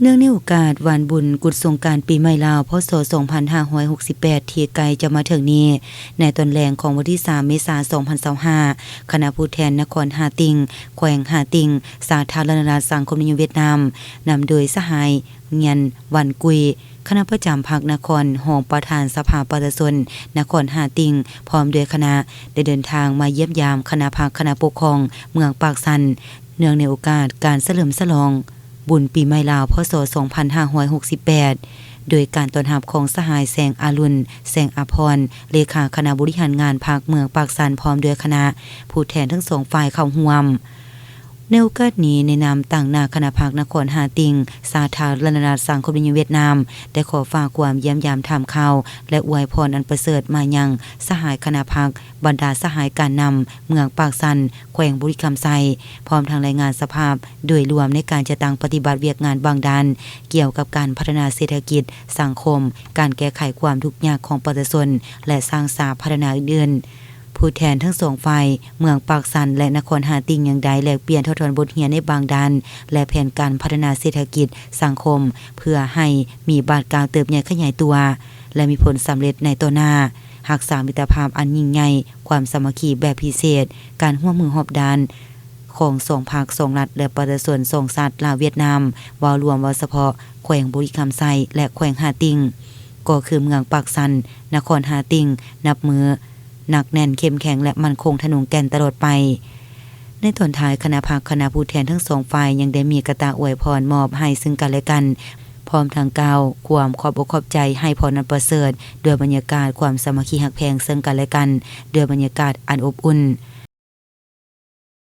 เนื่องในโอกาสวันบุญกุศลสงกรานต์ปีใหม่ลาวพศ2568ที่ใกล้จะมาถึงนี้ในตอนแรงของวันที่3เมษายน2025คณะผู้แทนนครฮาติงแขวงฮาติงสาธารณรัฐสังคมนิยมเวียดนามนำโดยสหายเงียนวันกุยคณะประจำภาคนครรองประธานสภาประชาชนนครฮาติงพร้อมด้วยคณะได้เดินทางมาเยี่ยมยามคณะภาคคณะปกครองเมืองปากสันเนื่องในโอกาสการเฉลิมฉลองบุญปีใหม่ลาวพศ2568โดยการต้อนรับของสหายแสงอารุณแสงอภรณ์เลขาคณะบริหารงานภาคเมืองปากสันพร้อมด้วยคณะผู้แทนทั้งสองฝ่ายเข้าร่วมในโอกาสนี้ในนามต่างหน้าคณะภาคนครฮาติงสาธารณรัฐสังคมนิยมเวียดนามได้ขอฝากความเยี่ยมยามถามข่าวและอวยพรอันประเสริฐมายังสหายคณะภาคบรรดาสหายการนำเมืองปากสันแขวงบุรีคำไซพร้อมทางรายงานสภาพโดยรวมในการจะตั้งปฏิบัติเวียกงานบางด้านเกี่ยวกับการพัฒนาเศรษฐกิจสังคมการแก้ไขความทุกข์ยากของประชาชนและสร้างสาพัฒนาอื่นผู้แทนทั้งสองฝ่ายเมืองปากสันและนครฮาติงยังได้แลกเปลี่ยนทดลองบทเรียนในบางด้านและแผนการพัฒนาเศรษฐกิจสังคมเพื่อให้มีบาทกลางเติบใหญ่ขยายตัวและมีผลสำเร็จในต่อหน้ารักษามิตรภาพอันยิ่งใหญ่ความสามัคคีแบบพิเศษการร่วมมือรอบด้านของสองภาคสองรัฐและประชาชนสองชาติลาวเวียดนามวารวมว่าเฉพาะแขวงบุรีคำไซและแขวงฮาติงก็คือเมืองปากสันนครฮาติงนับมือหนักแน่นเข้มแข็งและมั่นคงทะนงแก่นตลอดไปในตอนท้ายคณะภาคคณะผู้แทนทั้งสองฝ่ายยังได้มีกระตาอวยพรมอบให้ซึ่งกันและกันพร้อมทางกล่าวความขอบอกขอบใจให้พรอันประเสริฐด้วยบรรยากาศความสามัคคีหักแพงซึ่งกันและกันด้วยบรรยากาศอันอบอุ่น